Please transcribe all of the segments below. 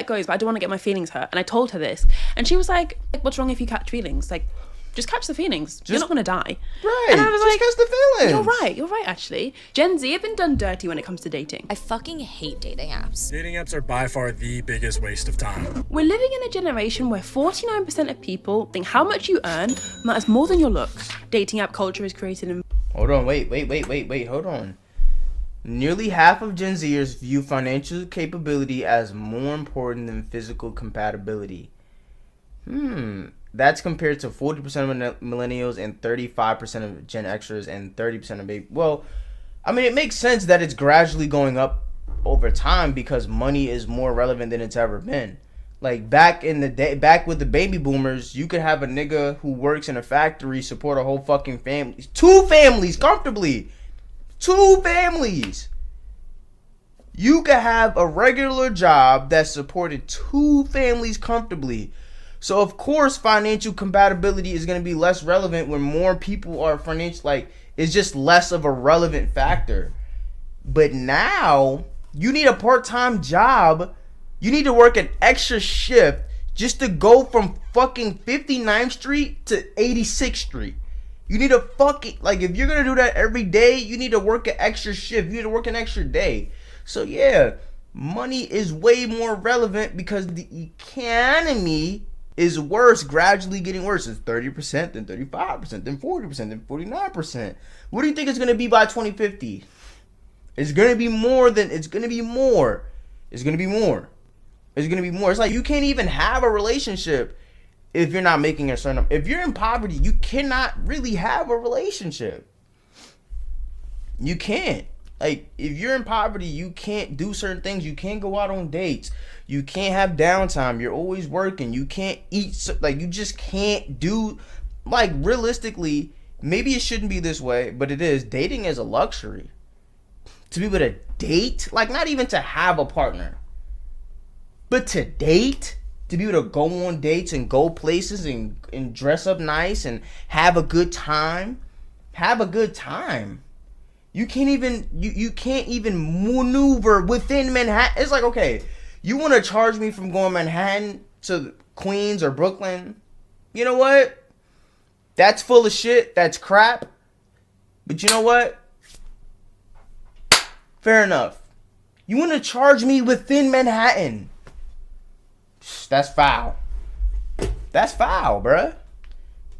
it goes, but I don't want to get my feelings hurt. And I told her this, and she was like, what's wrong if you catch feelings? Like, just catch the feelings. You're not going to die. Right. And I was just catch the feelings. You're right, actually. Gen Z have been done dirty when it comes to dating. I fucking hate dating apps. Dating apps are by far the biggest waste of time. We're living in a generation where 49% of people think how much you earn matters more than your looks. Dating app culture is created in... Hold on, wait, hold on. Nearly half of Gen Zers view financial capability as more important than physical compatibility. That's compared to 40% of millennials and 35% of Gen Xers and 30% of baby. Well, I mean, it makes sense that it's gradually going up over time because money is more relevant than it's ever been. Like back in the day, back with the baby boomers, you could have a nigga who works in a factory support a whole fucking family. 2 families comfortably. 2 families. You could have a regular job that supported 2 families comfortably. So of course financial compatibility is going to be less relevant when more people are financial, like it's just less of a relevant factor. But now you need a part-time job. You need to work an extra shift just to go from fucking 59th Street to 86th Street. You need to fucking, like, if you're going to do that every day, you need to work an extra shift. You need to work an extra day. So yeah, money is way more relevant because the economy is worse, gradually getting worse. It's 30%, then 35%, then 40%, then 49%. What do you think it's going to be by 2050? It's going to be more than, it's going to be more. It's going to be more. It's going to be more. It's like you can't even have a relationship if you're not making a certain, if you're in poverty, you cannot really have a relationship. You can't. Like, if you're in poverty, you can't do certain things. You can't go out on dates. You can't have downtime. You're always working. You can't eat. Like, you just can't do, like, realistically, maybe it shouldn't be this way, but it is. Dating is a luxury. To be able to date, like, not even to have a partner, but to date, to be able to go on dates and go places and dress up nice and have a good time. Have a good time. You can't even you can't even maneuver within Manhattan. It's like, okay, you want to charge me from going Manhattan to Queens or Brooklyn? You know what? That's full of shit. That's crap. But you know what? Fair enough. You want to charge me within Manhattan? That's foul. That's foul, bruh.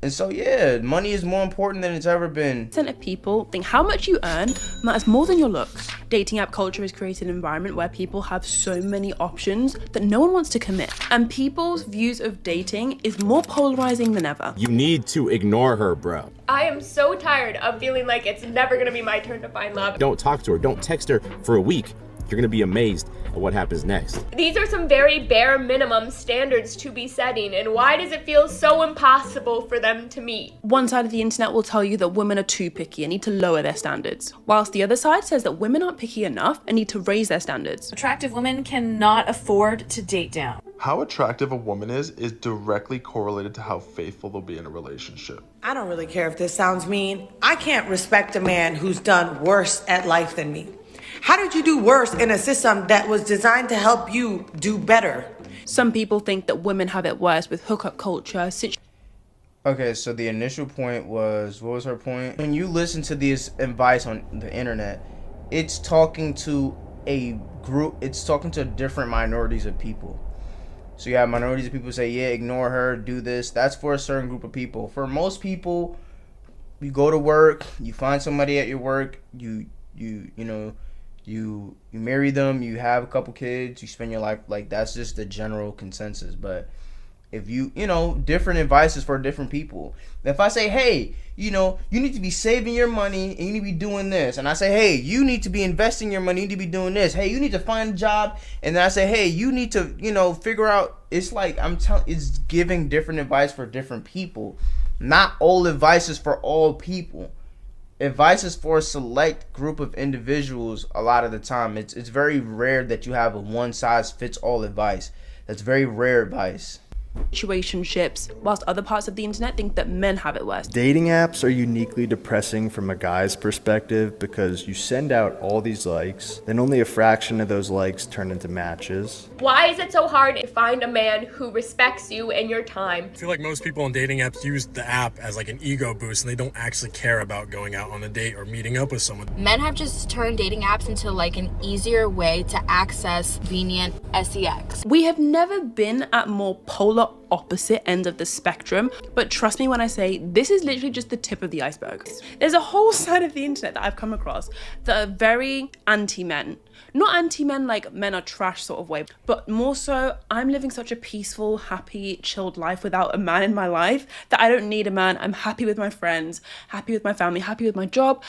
And so, yeah, money is more important than it's ever been. Of people think how much you earn matters more than your looks. Dating app culture has created an environment where people have so many options that no one wants to commit. And people's views of dating is more polarizing than ever. You need to ignore her, bro. I am so tired of feeling like it's never gonna be my turn to find love. Don't talk to her. Don't text her for a week. You're gonna be amazed at what happens next. These are some very bare minimum standards to be setting, and why does it feel so impossible for them to meet? One side of the internet will tell you that women are too picky and need to lower their standards, whilst the other side says that women aren't picky enough and need to raise their standards. Attractive women cannot afford to date down. How attractive a woman is directly correlated to how faithful they'll be in a relationship. I don't really care if this sounds mean. I can't respect a man who's done worse at life than me. How did you do worse in a system that was designed to help you do better? Some people think that women have it worse with hookup culture. Okay, so the initial point was, what was her point? When you listen to this advice on the internet, it's talking to a group, it's talking to different minorities of people. So you have minorities of people say, yeah, ignore her, do this. That's for a certain group of people. For most people, you go to work, you find somebody at your work, you marry them, you have a couple kids, you spend your life, like, that's just the general consensus. But if different advices for different people. If I say, hey, you need to be saving your money and you need to be doing this, and I say, hey, you need to be investing your money, you need to be doing this, hey, you need to find a job, and then I say, hey, you need to figure out, it's like it's giving different advice for different people. Not all advice is for all people. Advice is for a select group of individuals. A lot of the time, it's very rare that you have a one size fits all advice. That's very rare advice. situationships, whilst other parts of the internet think that men have it worse. Dating apps are uniquely depressing from a guy's perspective because you send out all these likes, then only a fraction of those likes turn into matches. Why is it so hard to find a man who respects you and your time? I feel like most people on dating apps use the app as like an ego boost and they don't actually care about going out on a date or meeting up with someone. Men have just turned dating apps into like an easier way to access convenient sex. We have never been at more polar opposite ends of the spectrum, but trust me when I say this is literally just the tip of the iceberg. There's a whole side of the internet that I've come across that are very anti-men. Not anti-men like men are trash sort of way, but more so I'm living such a peaceful, happy, chilled life without a man in my life that I don't need a man. I'm happy with my friends, happy with my family, happy with my job.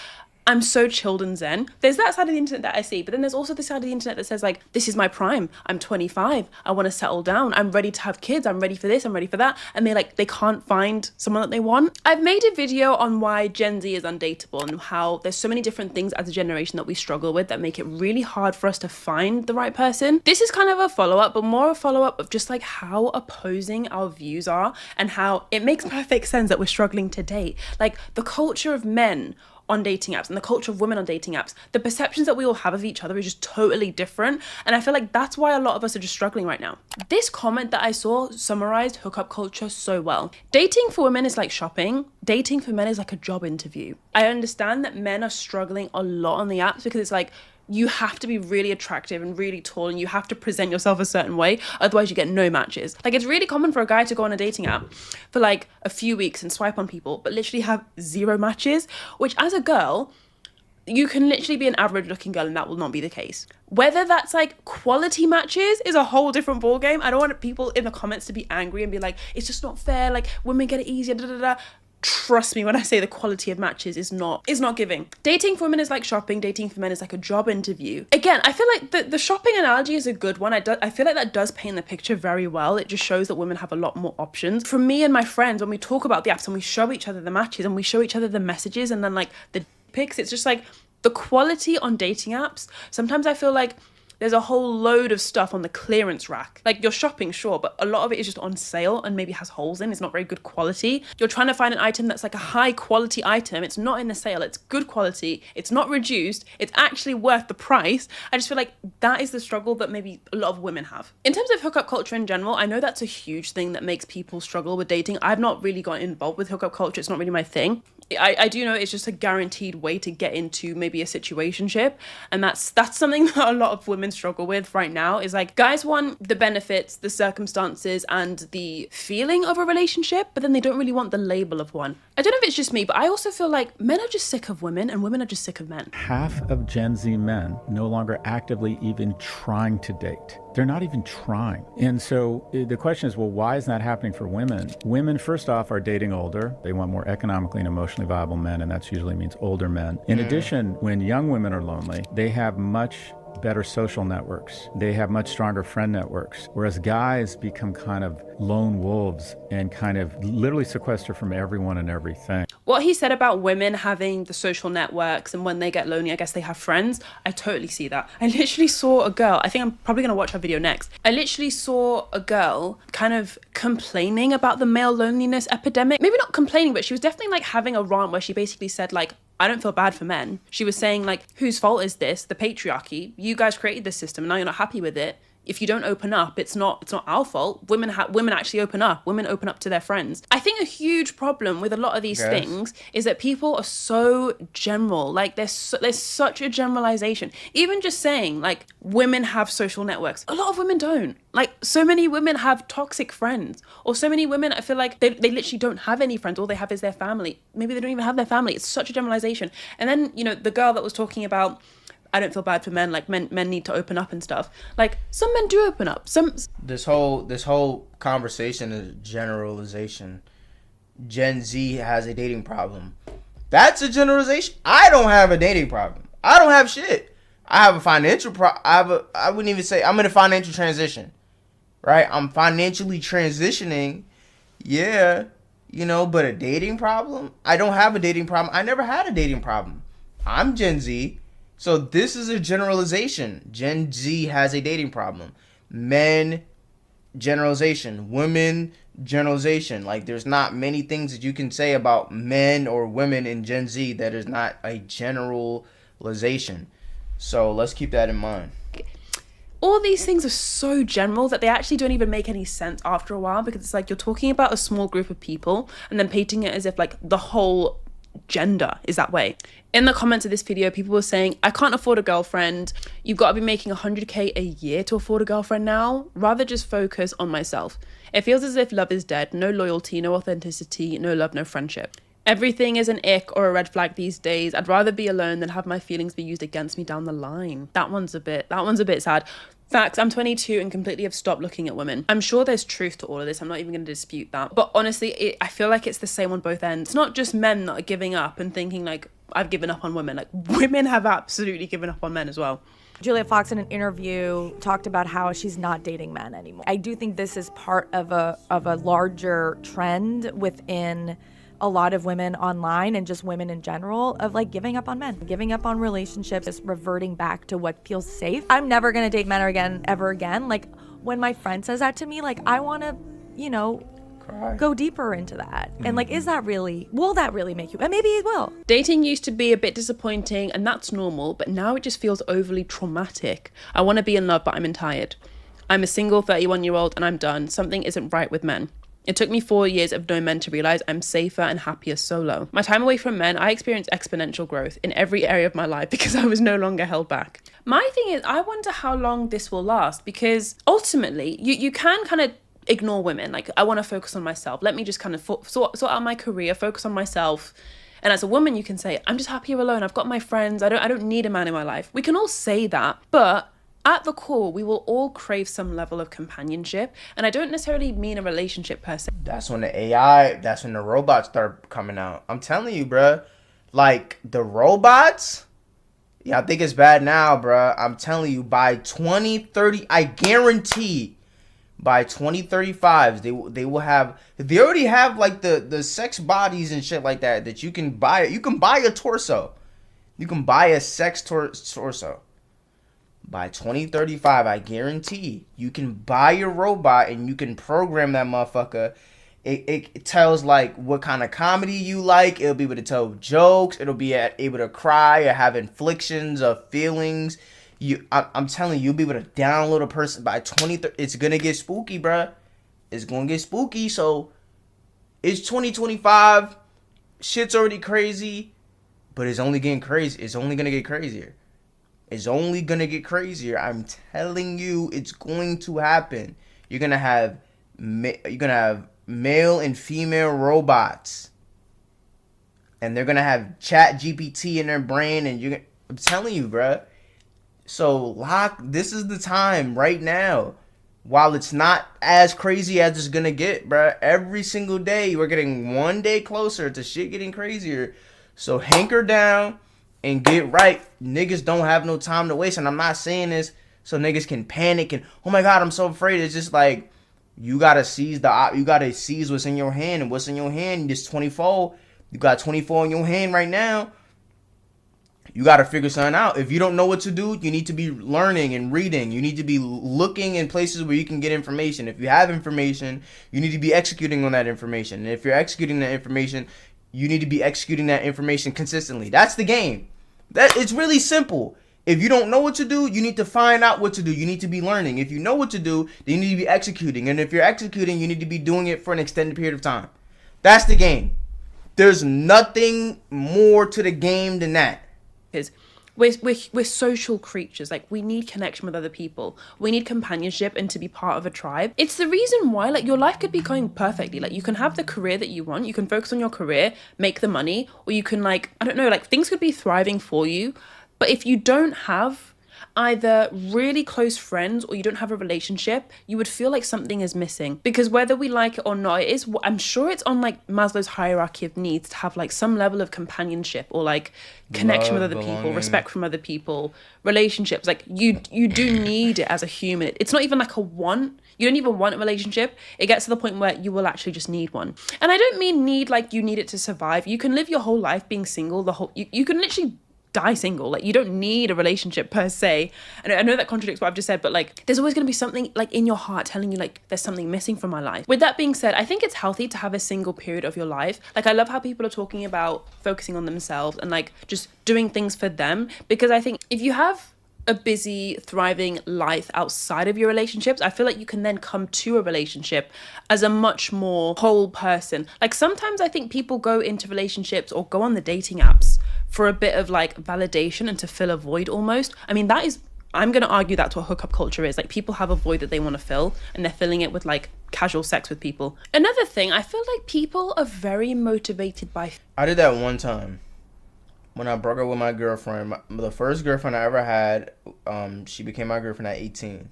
I'm so chilled and zen. There's that side of the internet that I see, but then there's also the side of the internet that says like, this is my prime. I'm 25. I want to settle down. I'm ready to have kids. I'm ready for this. I'm ready for that. And they can't find someone that they want. I've made a video on why Gen Z is undateable and how there's so many different things as a generation that we struggle with that make it really hard for us to find the right person. This is kind of a follow-up, but more a follow-up of just like how opposing our views are and how it makes perfect sense that we're struggling to date. Like the culture of men on dating apps and the culture of women on dating apps, the perceptions that we all have of each other is just totally different. And I feel like that's why a lot of us are just struggling right now. This comment that I saw summarized hookup culture so well. Dating for women is like shopping. Dating for men is like a job interview. I understand that men are struggling a lot on the apps because it's like, you have to be really attractive and really tall and you have to present yourself a certain way, otherwise you get no matches. Like it's really common for a guy to go on a dating app for like a few weeks and swipe on people but literally have 0 matches, which as a girl you can literally be an average looking girl and that will not be the case. Whether that's like quality matches is a whole different ballgame. I don't want people in the comments to be angry and be like, it's just not fair, like women get it easier, da da da. Trust me when I say the quality of matches is not giving. Dating for women is like shopping. Dating for men is like a job interview. Again, I feel like the shopping analogy is a good one. I feel like that does paint the picture very well. It just shows that women have a lot more options. For me and my friends, when we talk about the apps and we show each other the matches and we show each other the messages and then like the pics, it's just like the quality on dating apps. Sometimes I feel like there's a whole load of stuff on the clearance rack. Like you're shopping, sure, but a lot of it is just on sale and maybe has holes in. It's not very good quality. You're trying to find an item that's like a high quality item. It's not in the sale. It's good quality. It's not reduced. It's actually worth the price. I just feel like that is the struggle that maybe a lot of women have. In terms of hookup culture in general, I know that's a huge thing that makes people struggle with dating. I've not really gotten involved with hookup culture. It's not really my thing. I do know it's just a guaranteed way to get into maybe a situationship, and that's something that a lot of women struggle with right now. Is like guys want the benefits, the circumstances, and the feeling of a relationship, but then they don't really want the label of one. I don't know if it's just me, but I also feel like men are just sick of women and women are just sick of men. Half of Gen Z men no longer actively even trying to date. They're not even trying. And so the question is, well, why is that happening for women? Women, first off, are dating older. They want more economically and emotionally viable men, and that usually means older men. In addition, when young women are lonely, they have much better social networks. They have much stronger friend networks, whereas guys become kind of lone wolves and kind of literally sequester from everyone and everything. What he said about women having the social networks and when they get lonely, I guess they have friends, I totally see that. I literally saw a girl, I think I'm probably going to watch her video next. I literally saw a girl kind of complaining about the male loneliness epidemic. Maybe not complaining, but she was definitely like having a rant where she basically said like, I don't feel bad for men. She was saying like, whose fault is this? The patriarchy. You guys created this system and now you're not happy with it. If you don't open up, it's not our fault. Women actually open up. Women open up to their friends. I think a huge problem with a lot of these things is that people are so general. Like there's such a generalization. Even just saying like women have social networks. A lot of women don't. Like so many women have toxic friends, or so many women, I feel like they literally don't have any friends. All they have is their family. Maybe they don't even have their family. It's such a generalization. And then, you know, the girl that was talking about, I don't feel bad for men, like men need to open up and stuff. Like some men do open up. This whole conversation is generalization. Gen Z has a dating problem. That's a generalization. I don't have a dating problem. I don't have shit. I have a financial I wouldn't even say I'm in a financial transition. Right? I'm financially transitioning. Yeah, you know, but a dating problem? I don't have a dating problem. I never had a dating problem. I'm Gen Z. So this is a generalization. Gen Z has a dating problem. Men generalization. Women, generalization. Like, there's not many things that you can say about men or women in Gen Z that is not a generalization. So let's keep that in mind. All these things are so general that they actually don't even make any sense after a while, because it's like you're talking about a small group of people and then painting it as if like the whole gender is that way. In the comments of this video, people were saying, I can't afford a girlfriend. You've got to be making 100k a year to afford a girlfriend now. Rather just focus on myself. It feels as if love is dead. No loyalty, no authenticity, no love, no friendship. Everything is an ick or a red flag these days. I'd rather be alone than have my feelings be used against me down the line. That one's a bit sad. Facts, I'm 22 and completely have stopped looking at women. I'm sure there's truth to all of this. I'm not even going to dispute that. But honestly, I feel like it's the same on both ends. It's not just men that are giving up and thinking like, I've given up on women. Like, women have absolutely given up on men as well. Julia Fox in an interview talked about how she's not dating men anymore. I do think this is part of a larger trend within a lot of women online and just women in general of like giving up on men, giving up on relationships, just reverting back to what feels safe. I'm never gonna date men ever again. Like when my friend says that to me, like I wanna, go deeper into that. And like, will that really make you? And maybe it will. Dating used to be a bit disappointing and that's normal, but now it just feels overly traumatic. I want to be in love, but I'm tired. I'm a single 31-year-old and I'm done. Something isn't right with men. It took me 4 years of no men to realize I'm safer and happier solo. My time away from men, I experienced exponential growth in every area of my life because I was no longer held back. My thing is, I wonder how long this will last, because ultimately you can kind of ignore women. Like, I want to focus on myself. Let me just kind of sort out my career, focus on myself. And as a woman, you can say, I'm just happier alone. I've got my friends. I don't need a man in my life. We can all say that, but at the core, we will all crave some level of companionship. And I don't necessarily mean a relationship per se. That's when the robots start coming out. I'm telling you, bruh. Like, the robots, yeah, I think it's bad now, bruh. I'm telling you, by 2030, I guarantee by 2035, they will have, they already have like the sex bodies and shit like that you can buy. You can buy a torso. You can buy a sex torso. By 2035, I guarantee you can buy a robot and you can program that motherfucker. It tells like what kind of comedy you like. It'll be able to tell jokes. It'll be able to cry or have inflictions of feelings. I'm telling you, you'll be able to download a person by 2030. It's gonna get spooky, bruh. It's gonna get spooky. So it's 2025. Shit's already crazy, but it's only getting crazy. It's only gonna get crazier. It's only gonna get crazier. I'm telling you, it's going to happen. You're gonna have male and female robots, and they're gonna have Chat GPT in their brain, and I'm telling you, bruh. So this is the time right now. While it's not as crazy as it's gonna get, bruh, every single day we're getting one day closer to shit getting crazier. So hanker down and get right. Niggas don't have no time to waste. And I'm not saying this so niggas can panic and, oh my God, I'm so afraid. It's just like, you gotta seize what's in your hand. And what's in your hand, just 24. You got 24 in your hand right now. You got to figure something out. If you don't know what to do, you need to be learning and reading. You need to be looking in places where you can get information. If you have information, you need to be executing on that information. And if you're executing that information, you need to be executing that information consistently. That's the game. It's really simple. If you don't know what to do, you need to find out what to do. You need to be learning. If you know what to do, then you need to be executing. And if you're executing, you need to be doing it for an extended period of time. That's the game. There's nothing more to the game than that. Because we're social creatures. Like, we need connection with other people. We need companionship and to be part of a tribe. It's the reason why, like, your life could be going perfectly. Like, you can have the career that you want. You can focus on your career, make the money, or you can, like, I don't know, like, things could be thriving for you. But if you don't have either really close friends or you don't have a relationship, you would feel like something is missing. Because whether we like it or not, I'm sure it's on like Maslow's hierarchy of needs to have like some level of companionship or like connection with other people, respect from other people, relationships. Like you do need it as a human. It's not even like a want. You don't even want a relationship. It gets to the point where you will actually just need one. And I don't mean need like you need it to survive. You can live your whole life being single. You can literally die single. Like, you don't need a relationship per se. And I know that contradicts what I've just said, but like, there's always going to be something like in your heart telling you like there's something missing from my life. With that being said, I think it's healthy to have a single period of your life. Like, I love how people are talking about focusing on themselves and like just doing things for them, because I think if you have a busy, thriving life outside of your relationships, I feel like you can then come to a relationship as a much more whole person. Like, sometimes I think people go into relationships or go on the dating apps for a bit of like validation and to fill a void almost. I mean, I'm going to argue that's what hookup culture is. Like, people have a void that they want to fill and they're filling it with like casual sex with people. Another thing, I feel like people are very motivated by... I did that one time. When I broke up with my girlfriend, the first girlfriend I ever had, she became my girlfriend at 18.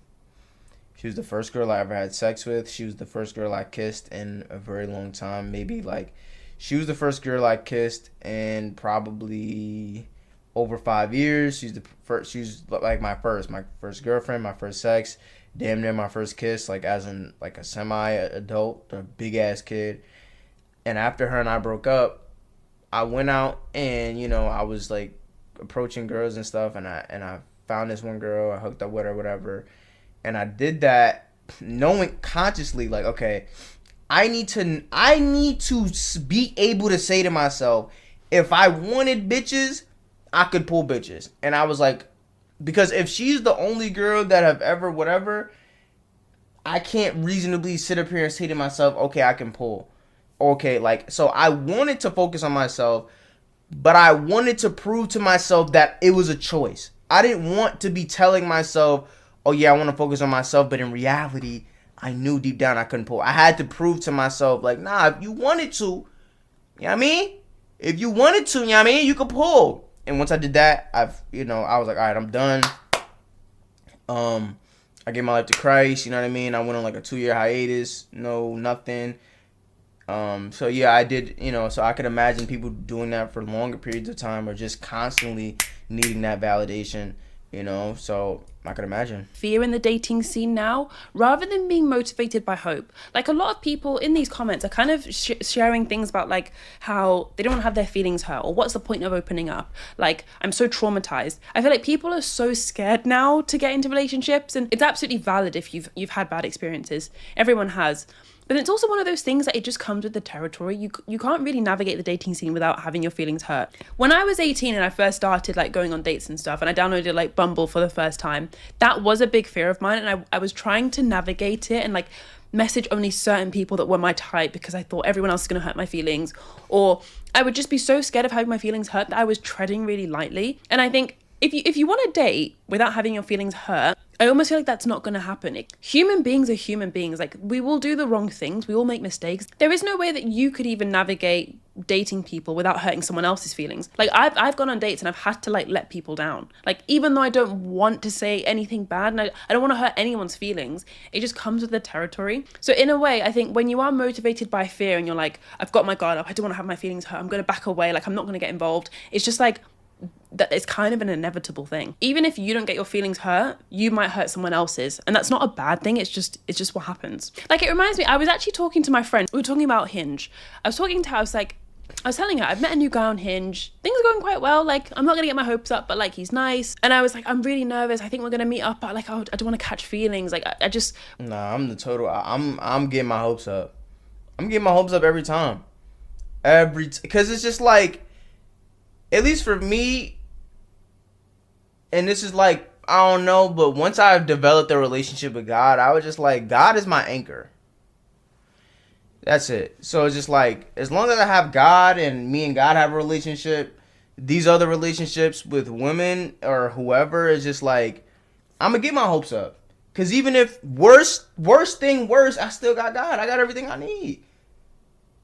She was the first girl I ever had sex with. She was the first girl I kissed in a very long time. Maybe like, she was the first girl I kissed in probably over 5 years. She's the first. She was like my first girlfriend, my first sex, damn near my first kiss, like as in like a semi-adult, a big ass kid. And after her and I broke up, I went out and, you know, I was like approaching girls and stuff, and I found this one girl, I hooked up with her, whatever. And I did that knowing consciously, like, okay, I need to be able to say to myself, if I wanted bitches, I could pull bitches. And I was like, because if she's the only girl that I've ever whatever, I can't reasonably sit up here and say to myself, okay, I can pull. Okay, like, so I wanted to focus on myself, but I wanted to prove to myself that it was a choice. I didn't want to be telling myself, oh yeah, I want to focus on myself, but in reality, I knew deep down I couldn't pull. I had to prove to myself, like, nah, if you wanted to, you know what I mean? If you wanted to, you know what I mean? You could pull. And once I did that, I was like, all right, I'm done. I gave my life to Christ, you know what I mean? I went on like a 2-year hiatus, no, nothing. So yeah, I did, you know, so I could imagine people doing that for longer periods of time or just constantly needing that validation, you know, so I could imagine. Fear in the dating scene now, rather than being motivated by hope. Like, a lot of people in these comments are kind of sharing things about like how they don't want to have their feelings hurt, or what's the point of opening up? Like, I'm so traumatized. I feel like people are so scared now to get into relationships, and it's absolutely valid if you've had bad experiences. Everyone has. But it's also one of those things that it just comes with the territory. You can't really navigate the dating scene without having your feelings hurt. When I was 18 and I first started like going on dates and stuff, and I downloaded like Bumble for the first time, that was a big fear of mine, and I was trying to navigate it and like message only certain people that were my type, because I thought everyone else is going to hurt my feelings, or I would just be so scared of having my feelings hurt that I was treading really lightly. And I think if you want to date without having your feelings hurt, I almost feel like that's not going to happen. Human beings are human beings. Like, we will do the wrong things. We will make mistakes. There is no way that you could even navigate dating people without hurting someone else's feelings. Like, I've gone on dates and I've had to like let people down. Like, even though I don't want to say anything bad and I don't want to hurt anyone's feelings, it just comes with the territory. So in a way, I think when you are motivated by fear and you're like, I've got my guard up, I don't want to have my feelings hurt, I'm going to back away, like I'm not going to get involved. It's just like, that it's kind of an inevitable thing. Even if you don't get your feelings hurt, you might hurt someone else's, and that's not a bad thing. It's just what happens. Like, it reminds me, I was actually talking to my friend. We were talking about Hinge. I was talking to her. I was telling her I've met a new guy on Hinge. Things are going quite well. Like, I'm not gonna get my hopes up, but like, he's nice. And I was like, I'm really nervous. I think we're gonna meet up, but like, I don't want to catch feelings. Like, I just. Nah, I'm the total. I'm getting my hopes up. I'm getting my hopes up every time. Because it's just like, at least for me. And this is like, I don't know, but once I've developed a relationship with God, I was just like, God is my anchor. That's it. So it's just like, as long as I have God and me and God have a relationship, these other relationships with women or whoever is just like, I'm going to get my hopes up. Because even if worst, I still got God. I got everything I need.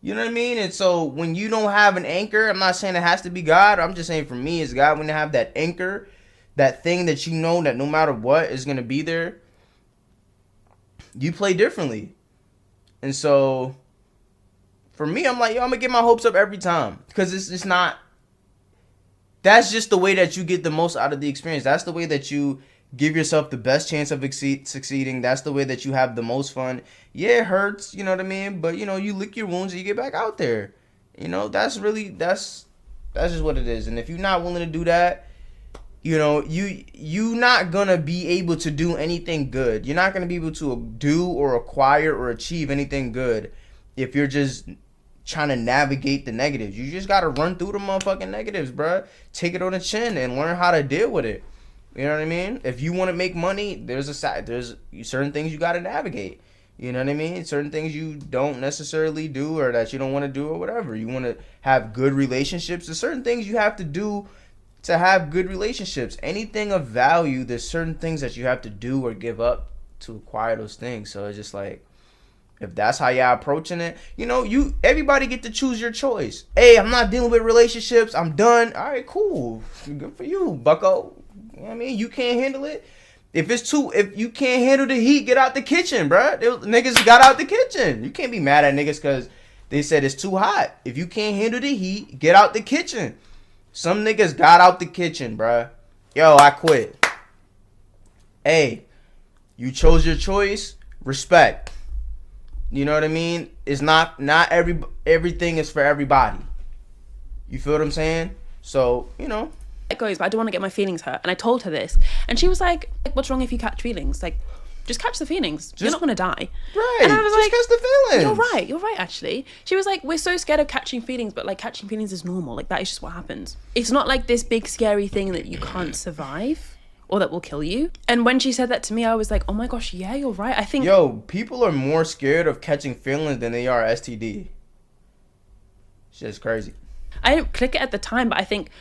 You know what I mean? And so when you don't have an anchor, I'm not saying it has to be God. I'm just saying for me, it's God when you have that anchor, that thing that you know that no matter what is going to be there, you play differently. And so for me, I'm like, yo, I'm going to get my hopes up every time. Because it's not, that's just the way that you get the most out of the experience. That's the way that you give yourself the best chance of succeeding. That's the way that you have the most fun. Yeah, it hurts, you know what I mean? But, you know, you lick your wounds and you get back out there. You know, that's That's just what it is. And if you're not willing to do that, you know, you not gonna be able to do anything good. You're not gonna be able to do or acquire or achieve anything good if you're just trying to navigate the negatives. You just gotta run through the motherfucking negatives, bruh. Take it on the chin and learn how to deal with it. You know what I mean? If you want to make money, there's certain things you gotta navigate. You know what I mean? Certain things you don't necessarily do or that you don't want to do or whatever. You want to have good relationships. There's certain things you have to do to have good relationships. Anything of value, there's certain things that you have to do or give up to acquire those things. So it's just like, if that's how y'all approaching it, you know, everybody get to choose your choice. Hey, I'm not dealing with relationships. I'm done. All right, cool. Good for you, bucko. You know what I mean? You can't handle it. If you can't handle the heat, get out the kitchen, bruh. Niggas got out the kitchen. You can't be mad at niggas because they said it's too hot. If you can't handle the heat, get out the kitchen. Some niggas got out the kitchen, bruh. Yo, I quit. Hey, you chose your choice. Respect. You know what I mean? It's not everything is for everybody. You feel what I'm saying? So, you know. It goes, but I don't want to get my feelings hurt. And I told her this. And she was like, what's wrong if you catch feelings? Like, just catch the feelings. You're not going to die. Right. And I was just catch the feelings. You're right, actually. She was like, we're so scared of catching feelings, but like catching feelings is normal. Like that is just what happens. It's not like this big scary thing that you can't survive or that will kill you. And when she said that to me, I was like, oh my gosh, yeah, you're right. I think... Yo, people are more scared of catching feelings than they are STD. Shit's crazy. I didn't click it at the time, but I think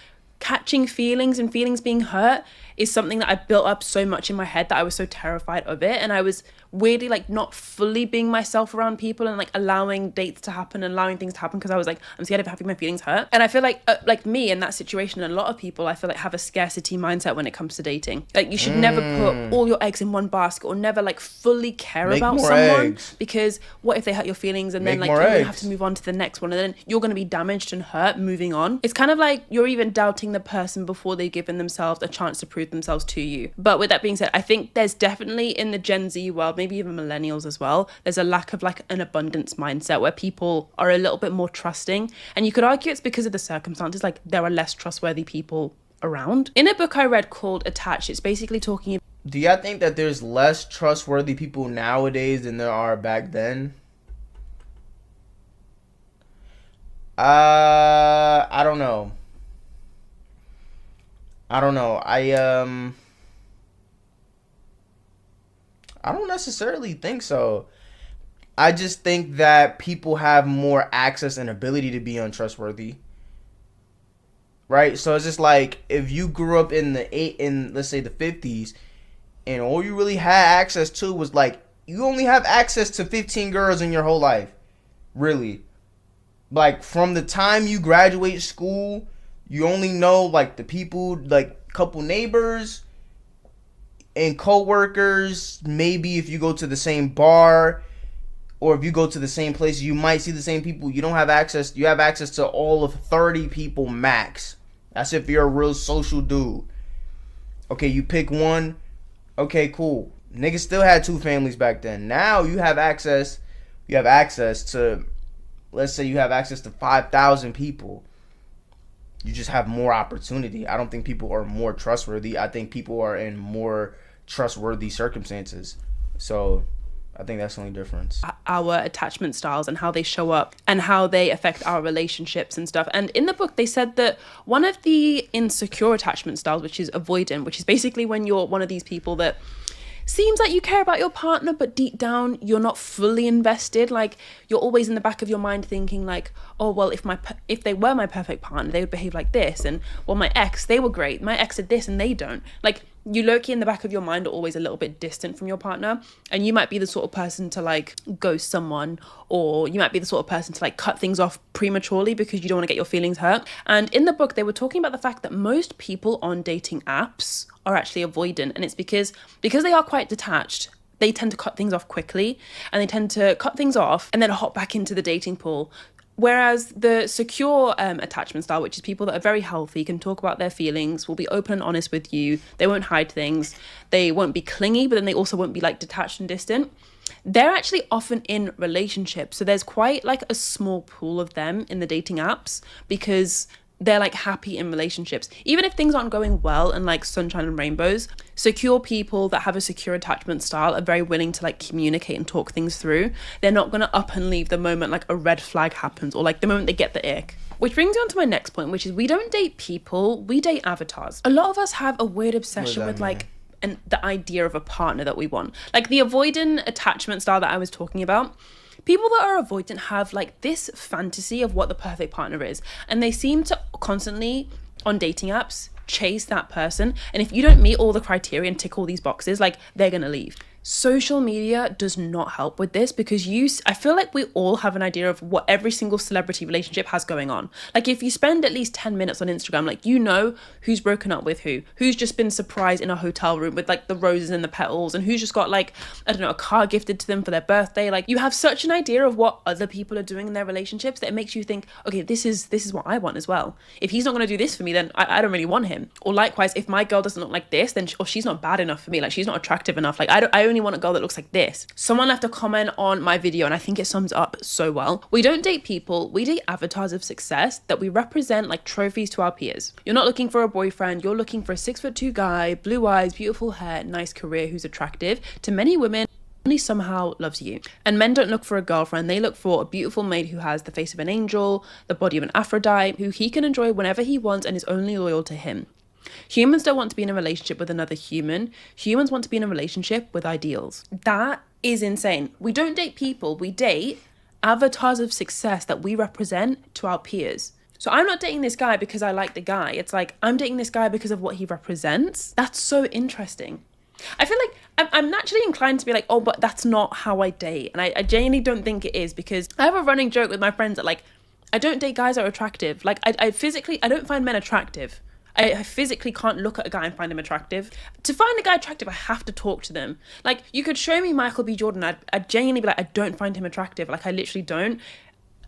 catching feelings and feelings being hurt is something that I built up so much in my head that I was so terrified of it. And I was weirdly like not fully being myself around people and like allowing dates to happen and allowing things to happen because I was like, I'm scared of having my feelings hurt. And I feel like me in that situation, and a lot of people I feel like have a scarcity mindset when it comes to dating. Like you should never put all your eggs in one basket or never like fully care about someone because what if they hurt your feelings and then like you're gonna have to move on to the next one and then you're gonna be damaged and hurt moving on. It's kind of like you're even doubting the person before they've given themselves a chance to prove themselves to you. But with that being said, I think there's definitely in the Gen Z world, maybe even millennials as well, there's a lack of like an abundance mindset where people are a little bit more trusting. And you could argue it's because of the circumstances, like there are less trustworthy people around. In a book I read called Attached, it's basically talking... Do y'all think that there's less trustworthy people nowadays than there are back then? I don't know. I don't necessarily think so. I just think that people have more access and ability to be untrustworthy. Right? So it's just like if you grew up in let's say the 50s and all you really had access to was like you only have access to 15 girls in your whole life. Really. Like from the time you graduate school, you only know like the people, like couple neighbors and co-workers. Maybe if you go to the same bar or if you go to the same place, you might see the same people. You don't have access. You have access to all of 30 people max. That's if you're a real social dude. Okay, you pick one. Okay, cool. Niggas still had 2 families back then. Now you have access. You have access to, let's say you have access to 5,000 people. You just have more opportunity. I don't think people are more trustworthy. I think people are in more trustworthy circumstances. So I think that's the only difference. Our attachment styles and how they show up and how they affect our relationships and stuff. And in the book, they said that one of the insecure attachment styles, which is avoidant, which is basically when you're one of these people that seems like you care about your partner, but deep down you're not fully invested. Like you're always in the back of your mind thinking like, oh well, if they were my perfect partner, they would behave like this, and well, my ex, they were great, my ex did this and they don't. Like you low-key in the back of your mind are always a little bit distant from your partner, and you might be the sort of person to like ghost someone, or you might be the sort of person to like cut things off prematurely because you don't want to get your feelings hurt. And in the book they were talking about the fact that most people on dating apps are actually avoidant, and it's because they are quite detached. They tend to cut things off quickly, and they tend to cut things off and then hop back into the dating pool. Whereas the secure attachment style, which is people that are very healthy, can talk about their feelings, will be open and honest with you, they won't hide things, they won't be clingy, but then they also won't be like detached and distant. They're actually often in relationships. So there's quite like a small pool of them in the dating apps because they're like happy in relationships. Even if things aren't going well and like sunshine and rainbows, secure people that have a secure attachment style are very willing to like communicate and talk things through. They're not going to up and leave the moment like a red flag happens or like the moment they get the ick. Which brings me on to my next point, which is we don't date people, we date avatars. A lot of us have a weird obsession with like the idea of a partner that we want. Like the avoidant attachment style that I was talking about. People that are avoidant have like this fantasy of what the perfect partner is, and they seem to constantly on dating apps chase that person, and if you don't meet all the criteria and tick all these boxes, like they're gonna leave. Social media does not help with this because I feel like we all have an idea of what every single celebrity relationship has going on. Like if you spend at least 10 minutes on Instagram, like you know who's broken up with who's just been surprised in a hotel room with like the roses and the petals, and who's just got like, I don't know, a car gifted to them for their birthday. Like you have such an idea of what other people are doing in their relationships that it makes you think, okay, this is what I want as well. If he's not going to do this for me, then I don't really want him. Or likewise, if my girl doesn't look like this, then or she's not bad enough for me. Like she's not attractive enough. Like I only want a girl that looks like this. Someone left a comment on my video and I think it sums up so well. We don't date people, we date avatars of success that we represent like trophies to our peers. You're not looking for a boyfriend, you're looking for a 6'2" guy, blue eyes, beautiful hair, nice career, who's attractive to many women, only somehow loves you. And men don't look for a girlfriend, they look for a beautiful maid who has the face of an angel, the body of an Aphrodite, who he can enjoy whenever he wants and is only loyal to him. Humans don't want to be in a relationship with another human. Humans want to be in a relationship with ideals. That is insane. We don't date people, we date avatars of success that we represent to our peers. So I'm not dating this guy because I like the guy. It's like, I'm dating this guy because of what he represents. That's so interesting. I feel like I'm naturally inclined to be like, oh, but that's not how I date. And I genuinely don't think it is, because I have a running joke with my friends that like, I don't date guys that are attractive. Like I physically, I don't find men attractive. I physically can't look at a guy and find him attractive. To find a guy attractive, I have to talk to them. Like, you could show me Michael B. Jordan, I'd genuinely be like, I don't find him attractive. Like, I literally don't.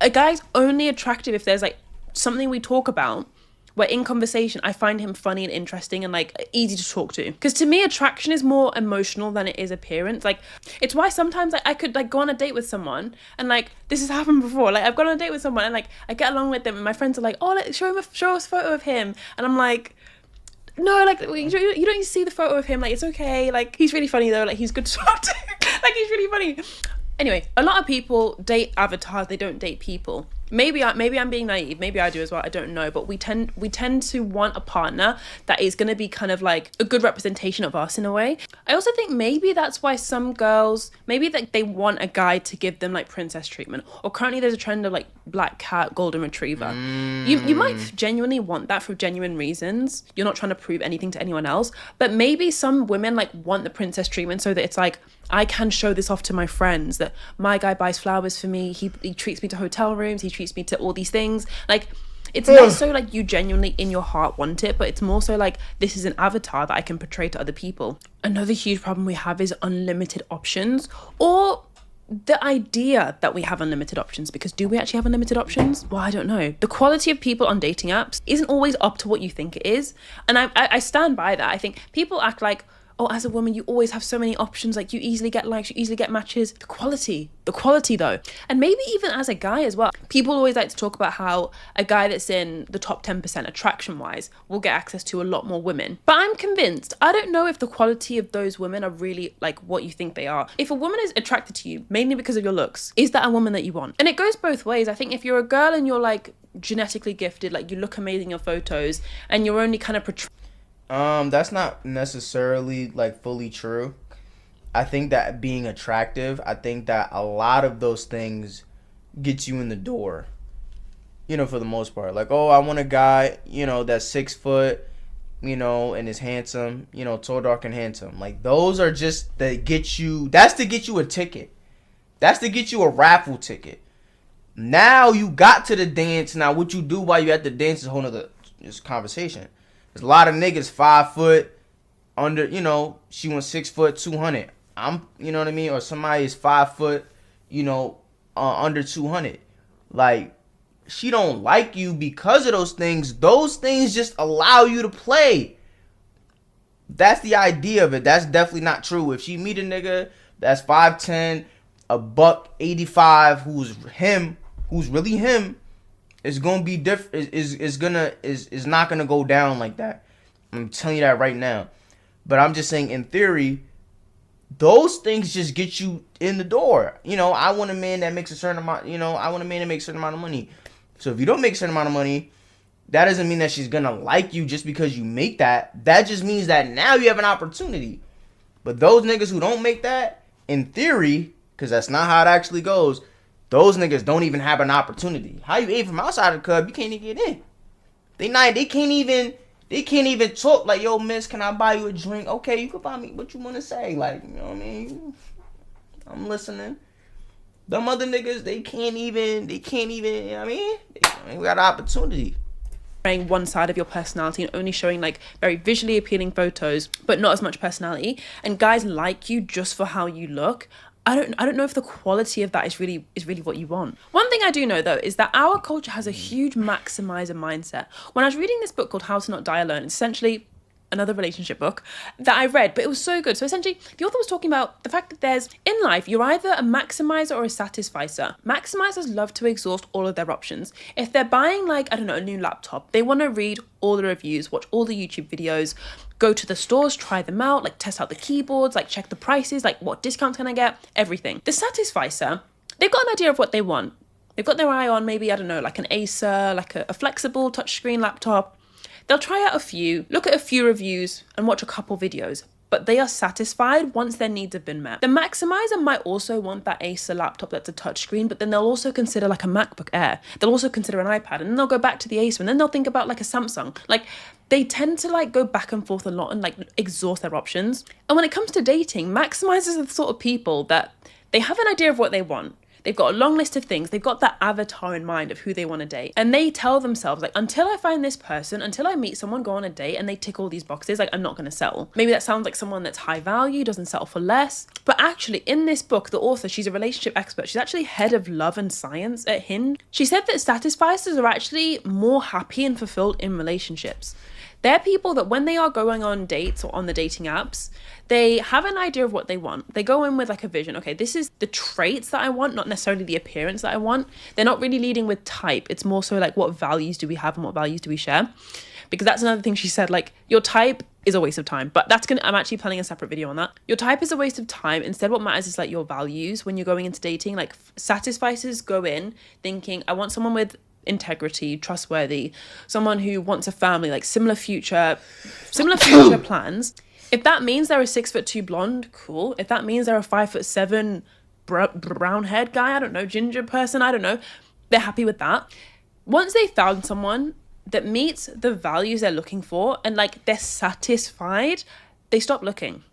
A guy's only attractive if there's, like, something we talk about where in conversation I find him funny and interesting and like easy to talk to. Because to me, attraction is more emotional than it is appearance. Like, it's why sometimes like I could like go on a date with someone and like this has happened before. Like I've gone on a date with someone and like I get along with them and my friends are like, oh, show us a photo of him, and I'm like, no, like you don't need to see the photo of him. Like it's okay. Like he's really funny though. Like he's good to talk to. Like he's really funny. Anyway, a lot of people date avatars. They don't date people. Maybe I'm being naive. Maybe I do as well. I don't know. But we tend to want a partner that is going to be kind of like a good representation of us in a way. I also think maybe that's why some girls, maybe like they want a guy to give them like princess treatment. Or currently there's a trend of like black cat, golden retriever. You might genuinely want that for genuine reasons. You're not trying to prove anything to anyone else. But maybe some women like want the princess treatment so that it's like, I can show this off to my friends that my guy buys flowers for me. He treats me to hotel rooms. He treats me to all these things. Like, it's less so like you genuinely in your heart want it, but it's more so like this is an avatar that I can portray to other people. Another huge problem we have is unlimited options, or the idea that we have unlimited options, because do we actually have unlimited options? Well, I don't know. The quality of people on dating apps isn't always up to what you think it is. And I stand by that. I think people act like, oh, as a woman, you always have so many options. Like you easily get likes, you easily get matches. The quality though. And maybe even as a guy as well. People always like to talk about how a guy that's in the top 10% attraction wise will get access to a lot more women. But I'm convinced, I don't know if the quality of those women are really like what you think they are. If a woman is attracted to you mainly because of your looks, is that a woman that you want? And it goes both ways. I think if you're a girl and you're like genetically gifted, like you look amazing in your photos and you're only kind of portraying, that's not necessarily like fully true. I think that being attractive, I think that a lot of those things get you in the door, you know, for the most part. Like, oh, I want a guy, you know, that's 6 foot, you know, and is handsome, you know, tall, dark, and handsome. Like, those are just that get you, that's to get you a ticket. That's to get you a raffle ticket. Now you got to the dance. Now what you do while you're at the dance is a whole nother conversation. There's a lot of niggas 5 foot under, you know, she wants 6 foot 200. You know what I mean? Or somebody is 5 foot, you know, under 200. Like, she don't like you because of those things. Those things just allow you to play. That's the idea of it. That's definitely not true. If she meet a nigga that's 5'10", $185, who's really him, It's gonna be different. Is not gonna go down like that. I'm telling you that right now. But I'm just saying, in theory, those things just get you in the door. You know, I want a man that makes a certain amount. You know, I want a man that makes a certain amount of money. So if you don't make a certain amount of money, that doesn't mean that she's gonna like you just because you make that. That just means that now you have an opportunity. But those niggas who don't make that, in theory, because that's not how it actually goes, those niggas don't even have an opportunity. How you ate from outside the club, you can't even get in. They can't even talk like, yo, miss, can I buy you a drink? Okay, you can buy me what you want to say. Like, you know what I mean? I'm listening. Them other niggas, they can't even, you know what I mean? We got an opportunity. Showing one side of your personality and only showing like very visually appealing photos, but not as much personality. And guys like you just for how you look. I don't know if the quality of that is really what you want. One thing I do know though is that our culture has a huge maximizer mindset. When I was reading this book called How to Not Die Alone, it's essentially another relationship book that I read, but it was so good. So essentially, the author was talking about the fact that there's, in life, you're either a maximizer or a satisficer. Maximizers love to exhaust all of their options. If they're buying, like, I don't know, a new laptop, they want to read all the reviews, watch all the YouTube videos, go to the stores, try them out, like test out the keyboards, like check the prices, like what discounts can I get, everything. The satisficer, they've got an idea of what they want. They've got their eye on maybe, I don't know, like an Acer, like a flexible touchscreen laptop. They'll try out a few, look at a few reviews and watch a couple videos, but they are satisfied once their needs have been met. The maximizer might also want that Acer laptop that's a touchscreen, but then they'll also consider like a MacBook Air. They'll also consider an iPad, and then they'll go back to the Acer, and then they'll think about like a Samsung. Like, they tend to like go back and forth a lot and like exhaust their options. And when it comes to dating, maximizers are the sort of people that they have an idea of what they want. They've got a long list of things. They've got that avatar in mind of who they want to date. And they tell themselves, like, until I find this person, until I meet someone, go on a date, and they tick all these boxes, like, I'm not going to settle. Maybe that sounds like someone that's high value, doesn't settle for less. But actually, in this book, the author, she's a relationship expert. She's actually head of love and science at Hinge. She said that satisficers are actually more happy and fulfilled in relationships. They're people that when they are going on dates or on the dating apps, they have an idea of what they want. They go in with like a vision. Okay, this is the traits that I want, not necessarily the appearance that I want. They're not really leading with type. It's more so like, what values do we have and what values do we share? Because that's another thing she said, like, your type is a waste of time. But I'm actually planning a separate video on that. Your type is a waste of time. Instead, what matters is like your values when you're going into dating. Like, satisficers go in thinking, I want someone with integrity, trustworthy, someone who wants a family, like similar future plans. If that means they're a 6'2" blonde, cool. If that means they're a 5'7" brown haired guy, I don't know, ginger person, I don't know, they're happy with that. Once they found someone that meets the values they're looking for and like they're satisfied, they stop looking.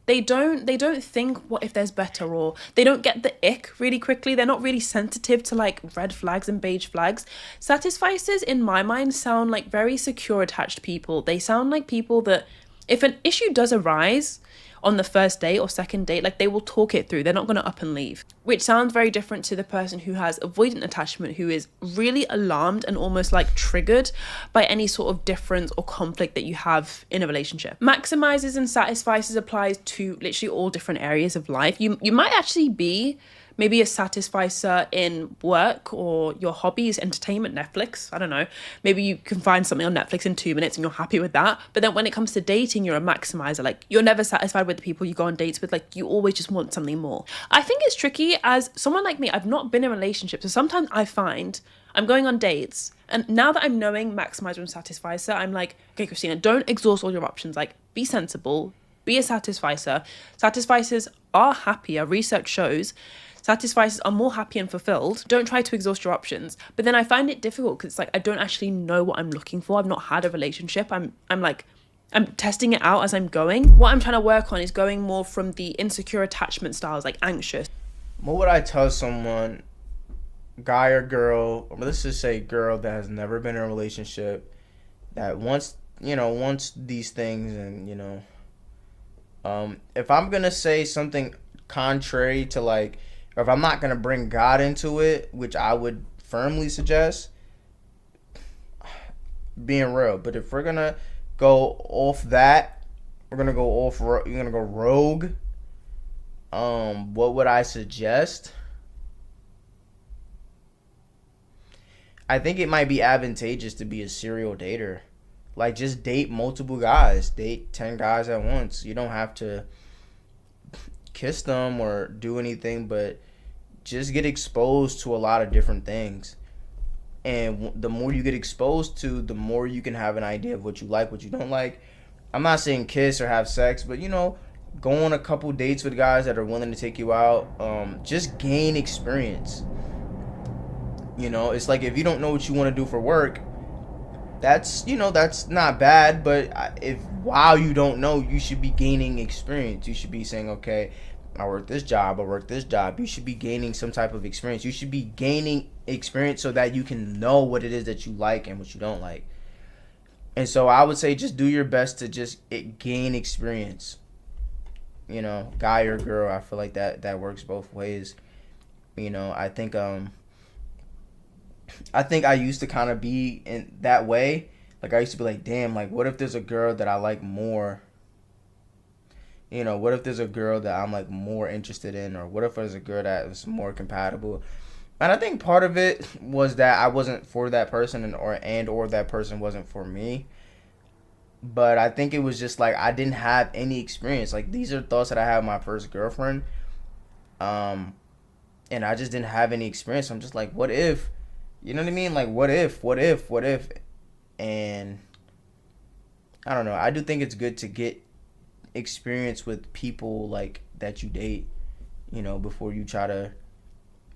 They don't think what if there's better, or they don't get the ick really quickly. They're not really sensitive to like red flags and beige flags. Satisficers in my mind sound like very secure attached people. They sound like people that if an issue does arise on the first date or second date, like they will talk it through. They're not going to up and leave, which sounds very different to the person who has avoidant attachment, who is really alarmed and almost like triggered by any sort of difference or conflict that you have in a relationship. Maximizers and satisficers applies to literally all different areas of life. You might actually be maybe a satisficer in work, or your hobby is entertainment, Netflix. I don't know. Maybe you can find something on Netflix in 2 minutes and you're happy with that. But then when it comes to dating, you're a maximizer. Like, you're never satisfied with the people you go on dates with. Like, you always just want something more. I think it's tricky as someone like me. I've not been in a relationship. So sometimes I find I'm going on dates, and now that I'm knowing maximizer and satisficer, I'm like, okay, Christina, don't exhaust all your options. Like, be sensible, be a satisficer. Satisficers are happier. Research shows satisficers are more happy and fulfilled. Don't try to exhaust your options. But then I find it difficult because it's like I don't actually know what I'm looking for. I've not had a relationship. I'm testing it out as I'm going. What I'm trying to work on is going more from the insecure attachment styles, like anxious. What would I tell someone, guy or girl, or let's just say girl, that has never been in a relationship, that wants these things, and if I'm gonna say something contrary to like, or if I'm not going to bring God into it, which I would firmly suggest, being real. But if we're going to go off that, you're going to go rogue. What would I suggest? I think it might be advantageous to be a serial dater. Like, just date multiple guys. Date 10 guys at once. You don't have to kiss them or do anything, but just get exposed to a lot of different things. And the more you get exposed to, the more you can have an idea of what you like, what you don't like. I'm not saying kiss or have sex, but, go on a couple dates with guys that are willing to take you out. Just gain experience. It's like, if you don't know what you want to do for work, that's not bad, but if while you don't know, you should be gaining experience. You should be saying, okay, I work this job. You should be gaining some type of experience. You should be gaining experience so that you can know what it is that you like and what you don't like. And so I would say just do your best to just gain experience. Guy or girl, I feel like that works both ways. I think I used to kind of be in that way. Like, I used to be like, damn, like, what if there's a girl that I like more? What if there's a girl that I'm, like, more interested in? Or what if there's a girl that is more compatible? And I think part of it was that I wasn't for that person or that person wasn't for me. But I think it was just, like, I didn't have any experience. Like, these are thoughts that I had with my first girlfriend. And I just didn't have any experience. I'm just like, what if? You know what I mean? Like, what if? And I don't know. I do think it's good to get experience with people, like, that you date, before you try to,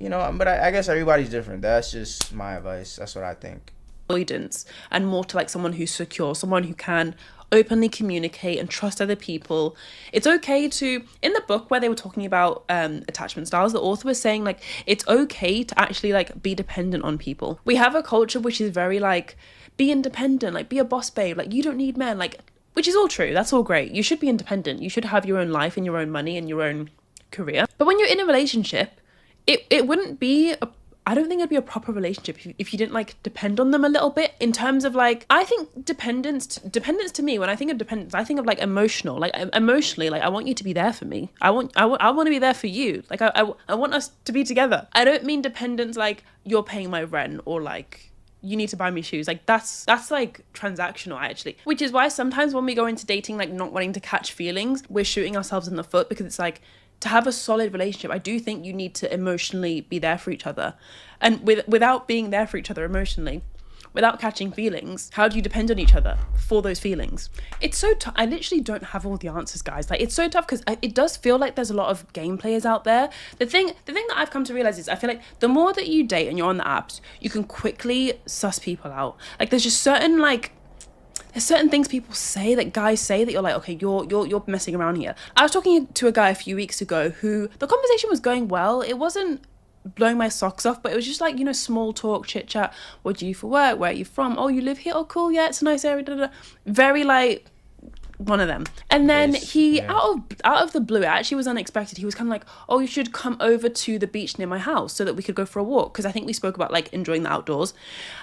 but I guess everybody's different. That's just my advice. That's what I think. Avoidance, and more to, like, someone who's secure, someone who can openly communicate and trust other people. It's okay to, in the book where they were talking about attachment styles, the author was saying, like, it's okay to actually, like, be dependent on people. We have a culture which is very, like, be independent, like, be a boss babe, like, you don't need men, like, which is all true. That's all great. You should be independent. You should have your own life and your own money and your own career. But when you're in a relationship, it wouldn't be I don't think it'd be a proper relationship if you didn't, like, depend on them a little bit, in terms of, like, I think dependence to me, when I think of dependence, I think of, like, emotional, like, emotionally, like, I want you to be there for me. I want to be there for you. Like, I want us to be together. I don't mean dependence like you're paying my rent or, like, you need to buy me shoes. Like, that's like transactional, actually. Which is why sometimes when we go into dating, like, not wanting to catch feelings, we're shooting ourselves in the foot, because it's like, to have a solid relationship, I do think you need to emotionally be there for each other. And without being there for each other emotionally, without catching feelings, how do you depend on each other for those feelings? It's so tough. I literally don't have all the answers, guys. Like, it's so tough because it does feel like there's a lot of game players out there. The thing that I've come to realize is I feel like the more that you date and you're on the apps, you can quickly suss people out. Like, there's just certain, like, there's certain things people say, that guys say, that you're like, okay, you're messing around here. I was talking to a guy a few weeks ago who, the conversation was going well. It wasn't blowing my socks off, but it was just like, small talk, chit chat. What do you do for work? Where are you from? Oh, you live here? Oh, cool. Yeah, it's a nice area. Da, da, da. Very, like, one of them. And then out of the blue, it actually was unexpected. He was kind of like, oh, you should come over to the beach near my house so that we could go for a walk. Because I think we spoke about, like, enjoying the outdoors.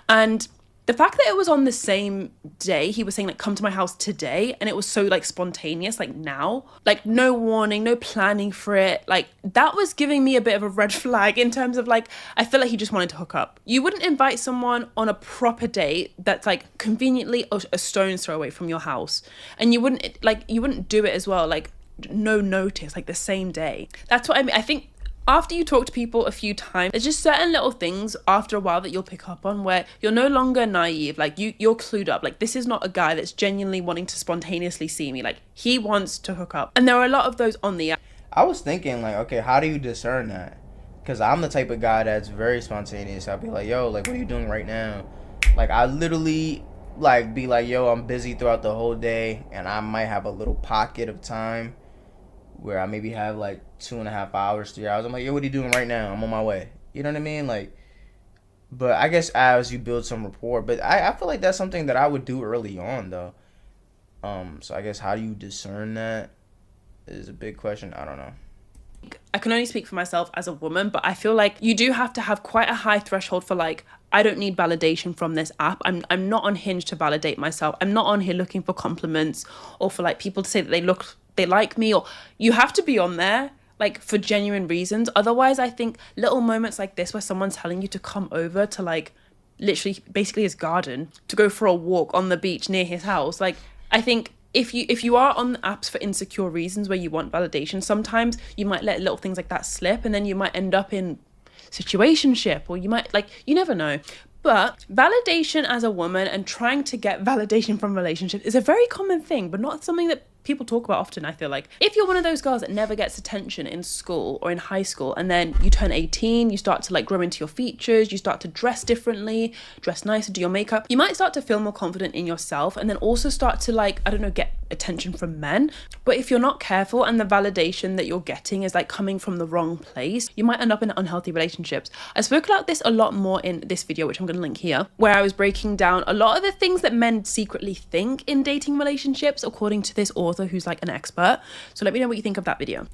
And the fact that it was on the same day, he was saying, like, come to my house today, and it was so, like, spontaneous, like, now, like, no warning, no planning for it, like, that was giving me a bit of a red flag in terms of, like, I feel like he just wanted to hook up. You wouldn't invite someone on a proper date that's, like, conveniently a stone's throw away from your house, and you wouldn't do it as well, like, no notice, like, the same day. That's what I mean. I think after you talk to people a few times, there's just certain little things after a while that you'll pick up on where you're no longer naive. Like, you're clued up. Like, this is not a guy that's genuinely wanting to spontaneously see me. Like, he wants to hook up. And there are a lot of those on the app. I was thinking, like, okay, how do you discern that? Because I'm the type of guy that's very spontaneous. I'll be like, yo, like, what are you doing right now? Like, I literally, like, be like, yo, I'm busy throughout the whole day, and I might have a little pocket of time where I maybe have, like, 2.5 hours, 3 hours. I'm like, yo, what are you doing right now? I'm on my way. You know what I mean? Like, but I guess as you build some rapport, but I feel like that's something that I would do early on, though. So I guess how do you discern that is a big question. I don't know. I can only speak for myself as a woman, but I feel like you do have to have quite a high threshold for, like, I don't need validation from this app. I'm not on Hinge to validate myself. I'm not on here looking for compliments or for, like, people to say that they like me, or you have to be on there, like, for genuine reasons. Otherwise, I think little moments like this where someone's telling you to come over to, like, literally basically his garden to go for a walk on the beach near his house. Like, I think if you are on the apps for insecure reasons where you want validation, sometimes you might let little things like that slip, and then you might end up in situationship, or you might, like, you never know. But validation as a woman and trying to get validation from relationships is a very common thing, but not something that people talk about often, I feel like. If you're one of those girls that never gets attention in school or in high school, and then you turn 18, you start to like grow into your features, you start to dress differently, dress nicer, do your makeup, you might start to feel more confident in yourself, and then also start to, like, I don't know, get attention from men. But if you're not careful and the validation that you're getting is like coming from the wrong place, you might end up in unhealthy relationships. I spoke about this a lot more in this video, which I'm going to link here, where I was breaking down a lot of the things that men secretly think in dating relationships, according to this author who's like an expert. So let me know what you think of that video. But